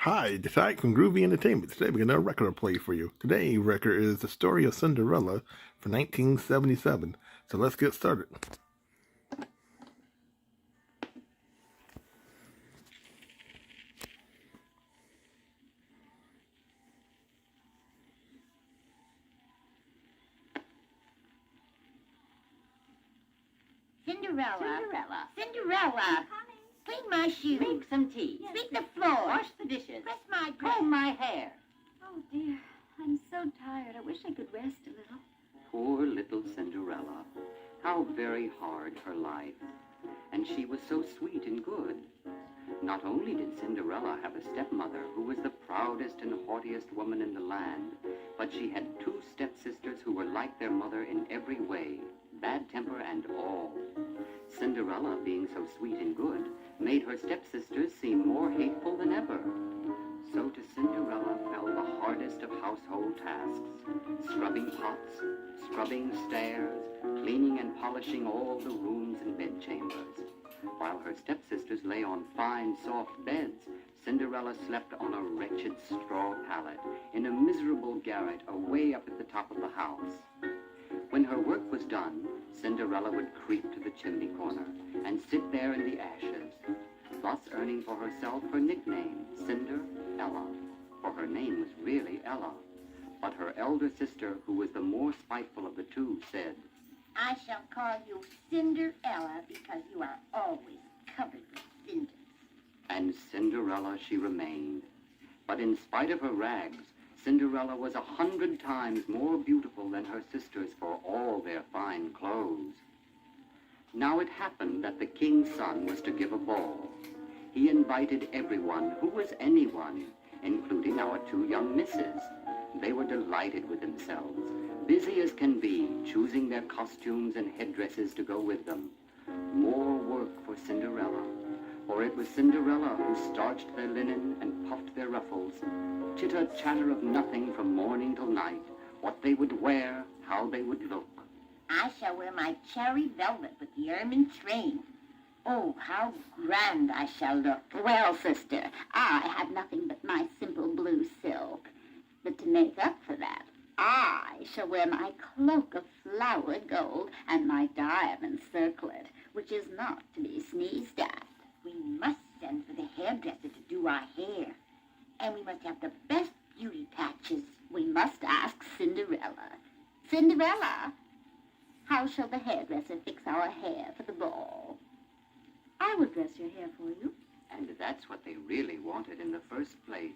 Hi, Desai from Groovy Entertainment. Today we're going to record play for you. Today's record is The Story of Cinderella from 1977. So let's get started. Cinderella. Cinderella. Clean my shoes. Make some tea. Yes, sweep the floor. Wash the dishes. Press my dress. Comb my hair. Oh, dear. I'm so tired. I wish I could rest a little. Poor little Cinderella. How very hard her life. And she was so sweet and good. Not only did Cinderella have a stepmother who was the proudest and haughtiest woman in the land, but she had two stepsisters who were like their mother in every way, bad temper and all. Cinderella, being so sweet and good, made her stepsisters seem more hateful than ever. So to Cinderella fell the hardest of household tasks, scrubbing pots, scrubbing stairs, cleaning and polishing all the rooms and bedchambers. While her stepsisters lay on fine, soft beds, Cinderella slept on a wretched straw pallet in a miserable garret away up at the top of the house. When her work was done, Cinderella would creep to the chimney corner and sit there in the ashes, thus earning for herself her nickname, Cinderella, for her name was really Ella. But her elder sister, who was the more spiteful of the two, said, I shall call you Cinderella because you are always covered with cinders. And Cinderella she remained. But in spite of her rags, Cinderella was 100 times more beautiful than her sisters for all their fine clothes. Now it happened that the king's son was to give a ball. He invited everyone who was anyone, including our two young misses. They were delighted with themselves, busy as can be, choosing their costumes and headdresses to go with them. More work for Cinderella, for it was Cinderella who starched their linen and puffed their ruffles, chitter-chatter of nothing from morning till night, what they would wear, how they would look. I shall wear my cherry velvet with the ermine train. Oh, how grand I shall look. Well, sister, I have nothing but my simple blue silk. But to make up for that, I shall wear my cloak of flowered gold and my diamond circlet, which is not to be sneezed at. We must send for the hairdresser to do our hair. And we must have the best beauty patches. We must ask Cinderella. Cinderella, how shall the hairdresser fix our hair for the ball? I will dress your hair for you. And that's what they really wanted in the first place.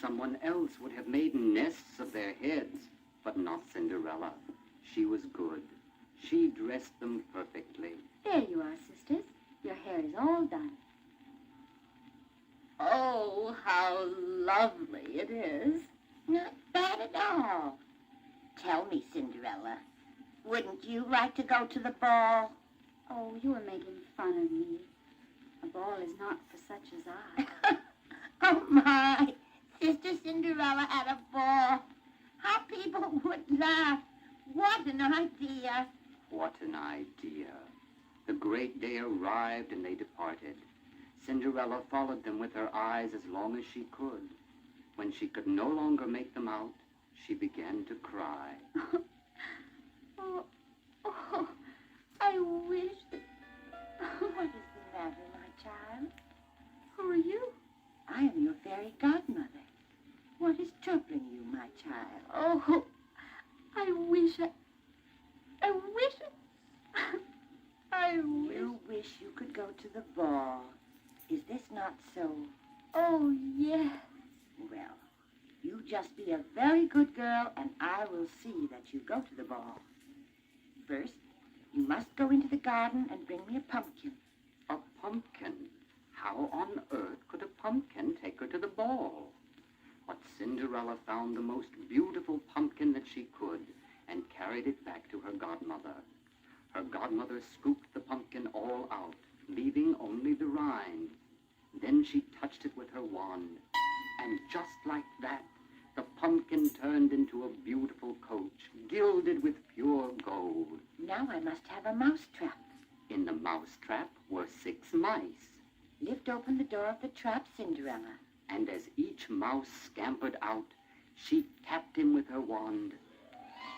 Someone else would have made nests of their heads, but not Cinderella. She was good. She dressed them perfectly. There you are, sisters. Your hair is all done. Oh, how lovely it is. Not bad at all. Tell me, Cinderella, wouldn't you like to go to the ball? Oh, you are making fun of me. A ball is not for such as I. Oh, my. Sister Cinderella had a ball. How people would laugh. What an idea. What an idea. The great day arrived and they departed. Cinderella followed them with her eyes as long as she could. When she could no longer make them out, she began to cry. Oh, I wish that... What is the matter, my child? Who are you? I am your fairy godmother. What is troubling you, my child? Oh, I wish... I wish... You wish you could go to the ball. Is this not so? Oh, yes. Well, you just be a very good girl, and I will see that you go to the ball. First, you must go into the garden and bring me a pumpkin. A pumpkin? How on earth could a pumpkin take her to the ball? But Cinderella found the most beautiful pumpkin that she could and carried it back to her godmother. Her godmother scooped the pumpkin all out, leaving only the rind. Then she touched it with her wand, and just like that, the pumpkin turned into a beautiful coach, gilded with pure gold. Now I must have a mousetrap. In the mousetrap were 6 mice. Lift open the door of the trap, Cinderella, and as each mouse scampered out, she tapped him with her wand.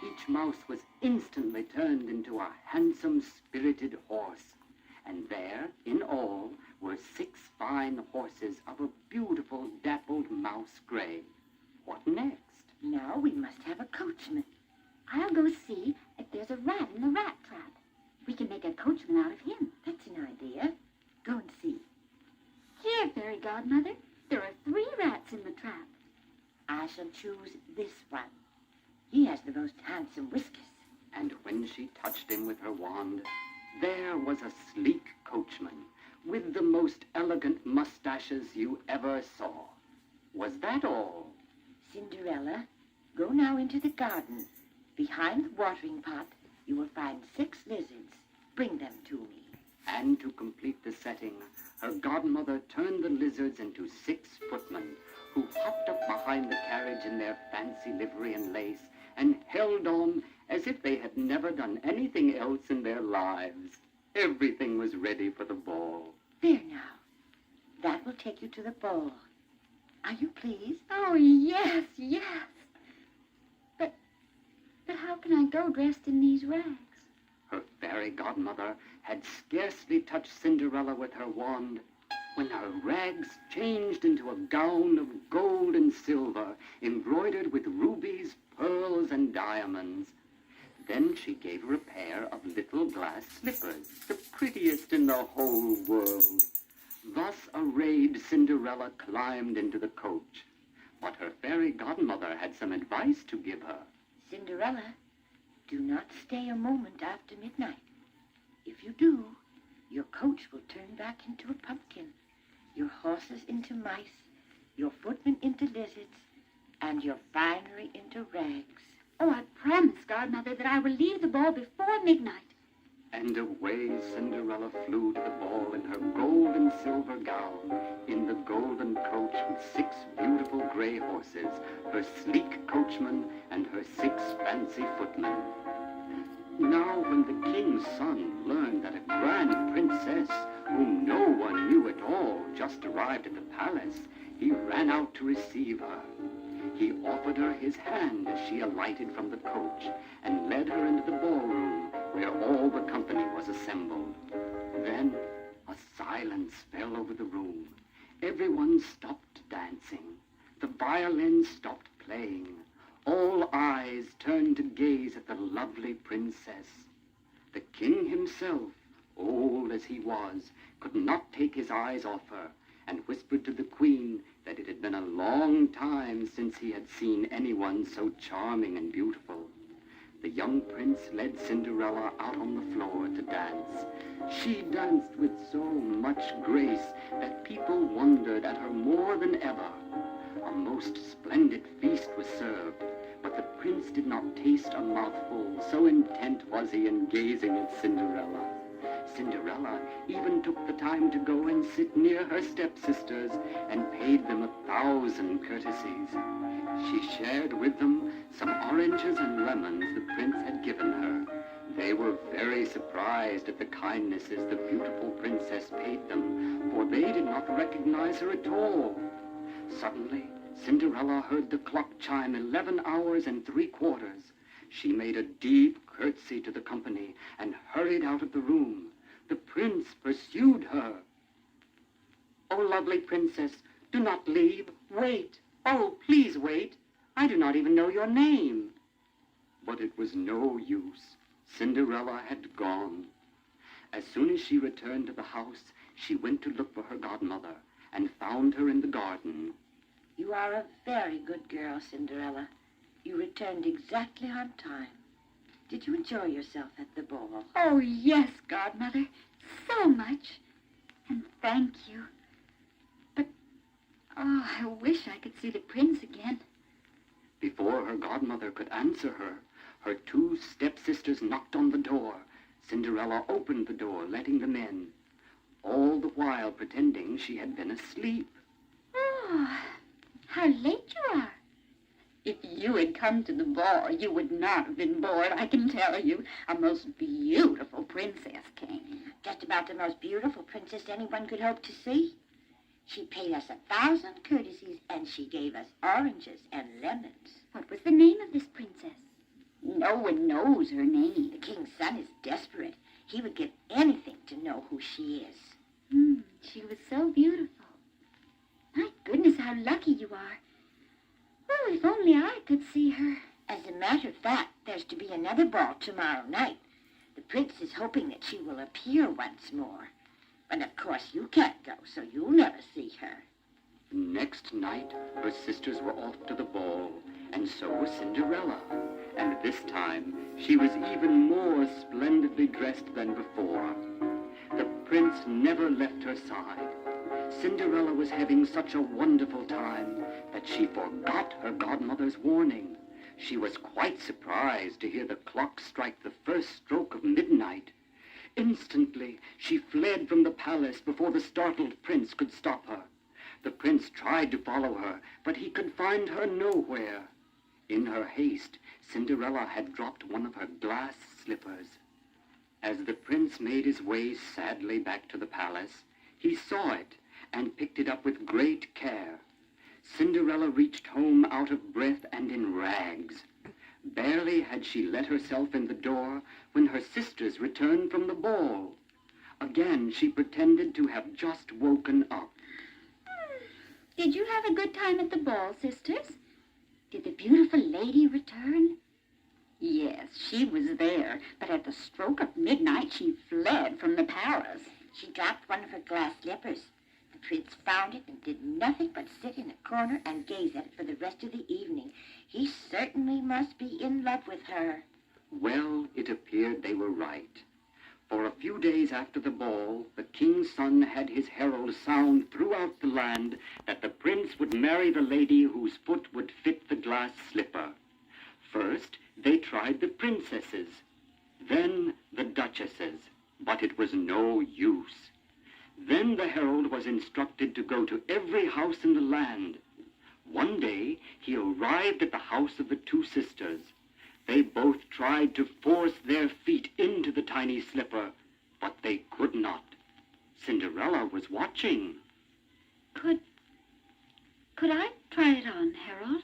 Each mouse was instantly turned into a handsome, spirited horse, and there, in all, were 6 fine horses of a beautiful dappled mouse gray. What next? Now we must have a coachman. I'll go see if there's a rat in the rat trap. We can make a coachman out of him. That's an idea. Go and see. Here, fairy godmother, there are 3 rats in the trap. I shall choose this one. He has the most handsome whiskers. And when she touched him with her wand, there was a sleek coachman with the most elegant mustaches you ever saw. Was that all? Cinderella, go now into the garden. Behind the watering pot, you will find 6 lizards. Bring them to me. And to complete the setting, her godmother turned the lizards into 6 footmen, who hopped up behind the carriage in their fancy livery and lace, and held on as if they had never done anything else in their lives. Everything was ready for the ball. There now. That will take you to the ball. Are you pleased? Oh, yes, yes. But how can I go dressed in these rags? Her fairy godmother had scarcely touched Cinderella with her wand when her rags changed into a gown of gold and silver, embroidered with rubies, pearls, and diamonds. Then she gave her a pair of little glass slippers, the prettiest in the whole world. Thus arrayed, Cinderella climbed into the coach. But her fairy godmother had some advice to give her. Cinderella, do not stay a moment after midnight. If you do, your coach will turn back into a pumpkin, your horses into mice, your footmen into lizards, and your finery into rags. Oh, I promise, godmother, that I will leave the ball before midnight. And away Cinderella flew to the ball in her gold and silver gown, in the golden coach with 6 beautiful gray horses, her sleek coachman, and her 6 fancy footmen. Now, when the king's son learned that a grand princess, whom no one knew at all, just arrived at the palace, he ran out to receive her. He offered her his hand as she alighted from the coach, and led her into the ballroom, where all the company was assembled. Then a silence fell over the room. Everyone stopped dancing. The violins stopped playing. All eyes turned to gaze at the lovely princess. The king himself, old as he was, could not take his eyes off her, and whispered to the queen that it had been a long time since he had seen anyone so charming and beautiful. The young prince led Cinderella out on the floor to dance. She danced with so much grace that people wondered at her more than ever. A most splendid feast was served, but the prince did not taste a mouthful, so intent was he in gazing at Cinderella. Cinderella even took the time to go and sit near her stepsisters and paid them 1,000 courtesies. She shared with them some oranges and lemons the prince had given her. They were very surprised at the kindnesses the beautiful princess paid them, for they did not recognize her at all. Suddenly, Cinderella heard the clock chime 11 hours and 3/4. She made a deep curtsy to the company and hurried out of the room. The prince pursued her. "Oh, lovely princess, do not leave. Wait. Oh, please wait. I do not even know your name." But it was no use. Cinderella had gone. As soon as she returned to the house, she went to look for her godmother and found her in the garden. You are a very good girl, Cinderella. You returned exactly on time. Did you enjoy yourself at the ball? Oh, yes, godmother, so much. And thank you. But, oh, I wish I could see the prince again. Before her godmother could answer her, her 2 stepsisters knocked on the door. Cinderella opened the door, letting them in, all the while pretending she had been asleep. Oh, how late you are. If you had come to the ball, you would not have been bored, I can tell you. A most beautiful princess came. Just about the most beautiful princess anyone could hope to see. She paid us 1,000 courtesies, and she gave us oranges and lemons. What was the name of this princess? No one knows her name. The king's son is desperate. He would give anything to know who she is. She was so beautiful. My goodness, how lucky you are. Oh, if only I could see her. As a matter of fact, there's to be another ball tomorrow night. The prince is hoping that she will appear once more. But of course you can't go, so you'll never see her. Next night, her sisters were off to the ball, and so was Cinderella. And this time, she was even more splendidly dressed than before. The prince never left her side. Cinderella was having such a wonderful time that she forgot her godmother's warning. She was quite surprised to hear the clock strike the first stroke of midnight. Instantly, she fled from the palace before the startled prince could stop her. The prince tried to follow her, but he could find her nowhere. In her haste, Cinderella had dropped one of her glass slippers. As the prince made his way sadly back to the palace, he saw it and picked it up with great care. Cinderella reached home out of breath and in rags. Barely had she let herself in the door when her sisters returned from the ball. Again she pretended to have just woken up. Did you have a good time at the ball, sisters? Did the beautiful lady return? Yes, she was there, but at the stroke of midnight she fled from the palace. She dropped one of her glass slippers. The prince found it and did nothing but sit in a corner and gaze at it for the rest of the evening. He certainly must be in love with her. Well, it appeared they were right. For a few days after the ball, the king's son had his herald sound throughout the land that the prince would marry the lady whose foot would fit the glass slipper. First, they tried the princesses, then the duchesses, but it was no use. Then the herald was instructed to go to every house in the land. One day, he arrived at the house of the two sisters. They both tried to force their feet into the tiny slipper, but they could not. Cinderella was watching. Could I try it on, Harold?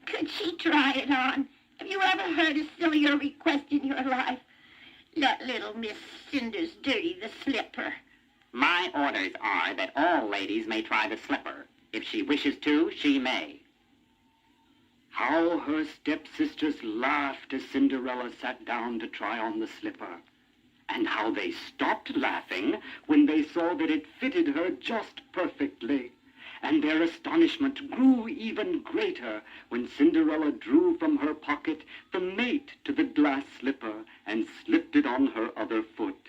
Could she try it on? Have you ever heard a sillier request in your life? Let little Miss Cinders dirty the slipper. My orders are that all ladies may try the slipper. If she wishes to, she may. How her stepsisters laughed as Cinderella sat down to try on the slipper, and how they stopped laughing when they saw that it fitted her just perfectly. And their astonishment grew even greater when Cinderella drew from her pocket the mate to the glass slipper and slipped it on her other foot.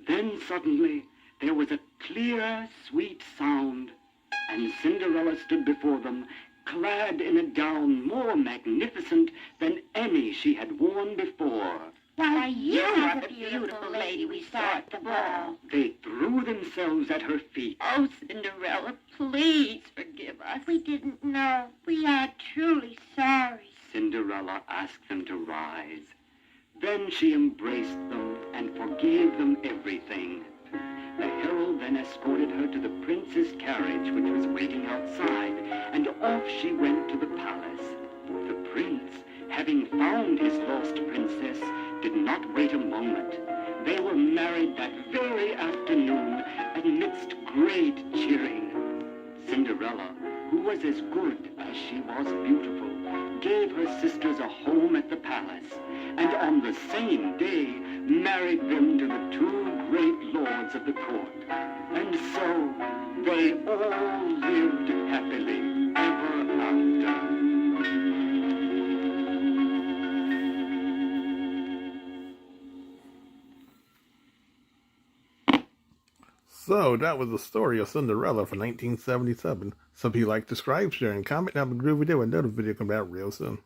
Then suddenly there was a clear, sweet sound, and Cinderella stood before them, clad in a gown more magnificent than any she had worn before. Why, you are the beautiful lady we saw at the ball. They threw themselves at her feet. Oh, Cinderella, please forgive us. We didn't know. We are truly sorry. Cinderella asked them to rise. Then she embraced them and forgave them everything. The herald then escorted her to the prince's carriage, which was waiting outside, and off she went to the palace. The prince, having found his lost princess, did not wait a moment. They were married that very afternoon amidst great cheering. Cinderella, who was as good as she was beautiful, gave her sisters a home at the palace, and on the same day married them to the two great lords of the court. And so they all lived happily ever after. So that was the story of Cinderella for 1977. So if you like, subscribe, share, and comment down the groovy video, and another video come out real soon.